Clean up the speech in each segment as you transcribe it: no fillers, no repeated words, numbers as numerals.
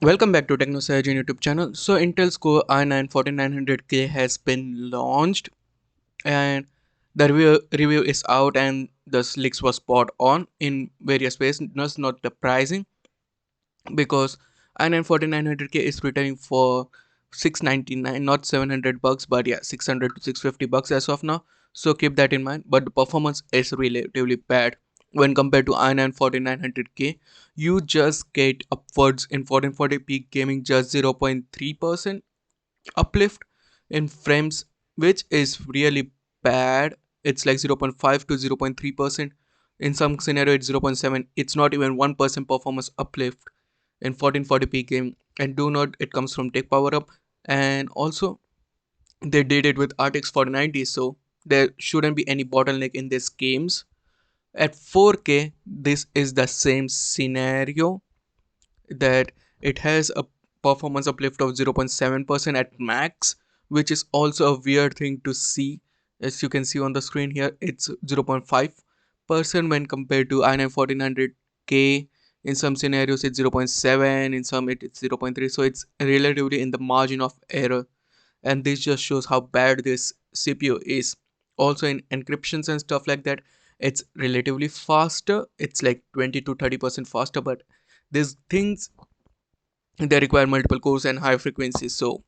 Welcome back to TechnoSurgeon YouTube channel. So Intel's Core i9 4900K has been launched and the review is out and the leaks was spot on in various ways. That's not the pricing because i9 4900K is returning for 699, not 700 bucks, but yeah, 600 to 650 bucks as of now. So keep that in mind. But the performance is relatively bad when compared to i9 4900K. You just get upwards in 1440p gaming just 0.3% uplift in frames, which is really bad. It's like 0.5 to 0.3%. In some scenario it's 0.7. It's not even 1% performance uplift in 1440p game. And do not, it comes from Tech Power Up. And also they did it with RTX 4090, so there shouldn't be any bottleneck in these games. At 4K this is the same scenario, that it has a performance uplift of 0.7% at max, which is also a weird thing to see. As you can see on the screen here, it's 0.5% when compared to i9 1400K. In some scenarios it's 0.7, in some it's 0.3, so it's relatively in the margin of error. And this just shows how bad this CPU is. Also in encryptions and stuff like that, it's relatively faster. It's like 20 to 30% faster, but these things, they require multiple cores and high frequencies. So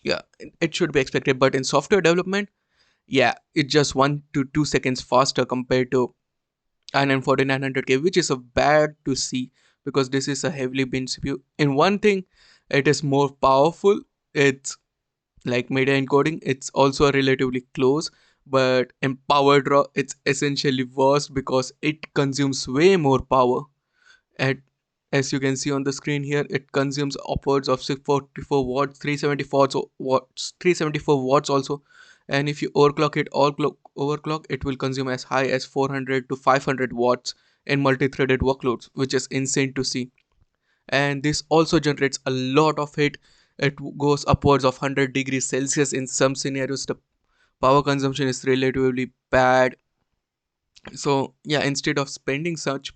yeah, it should be expected. But in software development, yeah, it's just 1 to 2 seconds faster compared to i9 4900K, which is a bad to see because this is a heavily bin CPU. In one thing, it is more powerful. It's like media encoding. It's also relatively close, but in power draw, it's essentially worse because it consumes way more power. At, as you can see on the screen here, it consumes upwards of 644 watts, 374 watts also. And if you overclock it, overclock, it will consume as high as 400 to 500 watts in multi-threaded workloads, which is insane to see. And this also generates a lot of heat. It goes upwards of 100 degrees Celsius in some scenarios. The power consumption is relatively bad. So yeah, instead of spending such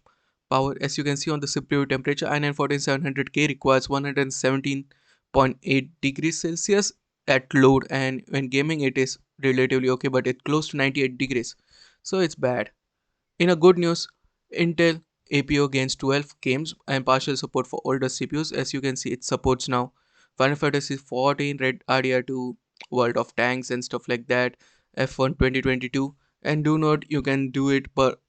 power, as you can see on the CPU temperature, i9 14700K requires 117.8 degrees Celsius at load, and when gaming it is relatively okay, but it's close to 98 degrees, so it's bad. In a good news, Intel APO gains 12 games and partial support for older CPUs. As you can see, it supports now Final Fantasy 14, Red RDR2, World of Tanks and stuff like that, F1 2022. And do note, you can do it, but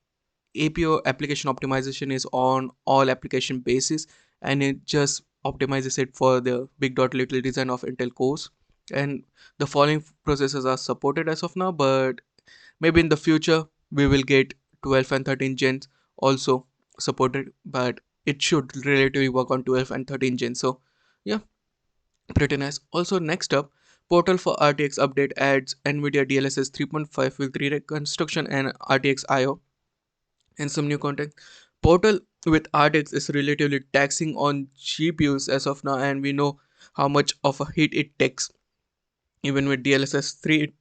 APO application optimization is on all application basis, and it just optimizes it for the big dot little design of Intel cores. And the following processors are supported as of now, but maybe in the future we will get 12 and 13 gens also supported, but it should relatively work on 12 and 13 gens. So yeah, pretty nice. Also next up, portal for RTX update adds NVIDIA DLSS 3.5 with reconstruction and RTX IO and some new content. Portal with RTX is relatively taxing on GPUs as of now, and we know how much of a hit it takes. Even with DLSS 3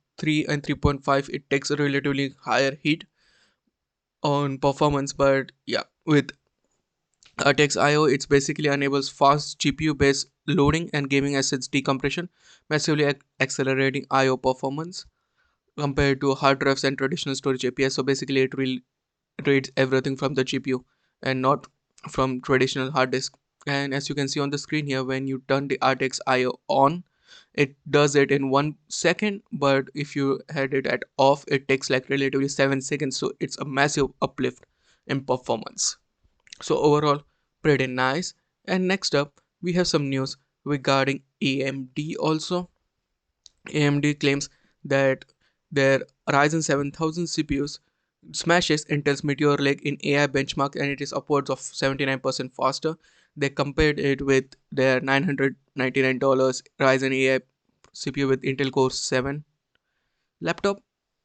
and 3.5, it takes a relatively higher hit on performance. But yeah, with RTX IO, it's basically enables fast GPU based loading and gaming assets decompression, massively accelerating IO performance compared to hard drives and traditional storage APIs. So basically it will reads everything from the GPU and not from traditional hard disk. And as you can see on the screen here, when you turn the RTX IO on, it does it in 1 second, but if you had it at off, it takes like relatively 7 seconds. So it's a massive uplift in performance. So overall, pretty nice. And next up, we have some news regarding AMD also. AMD claims that their Ryzen 7000 CPUs smashes Intel's Meteor Lake in AI benchmark, and it is upwards of 79% faster. They compared it with their $999 Ryzen AI CPU with Intel Core 7 laptop,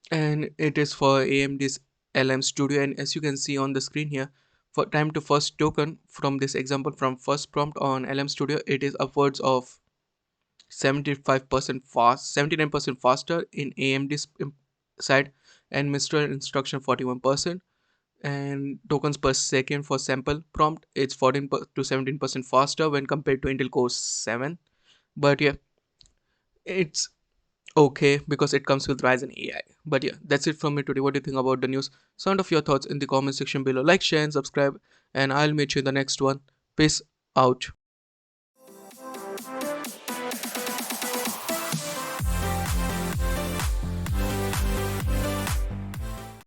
and it is for AMD's LM Studio. And as you can see on the screen here, for time to first token from this example from first prompt on LM Studio, it is upwards of 75% fast, 79% faster in AMD's side, and Mistral instruction 41%. and tokens per second for sample prompt. It's 14 to 17% faster when compared to Intel Core 7. But yeah, it's okay because it comes with Ryzen AI. But yeah, that's it from me today. What do you think about the news? Sound of your thoughts in the comment section below. Like, share, and subscribe, and I'll meet you in the next one. Peace out.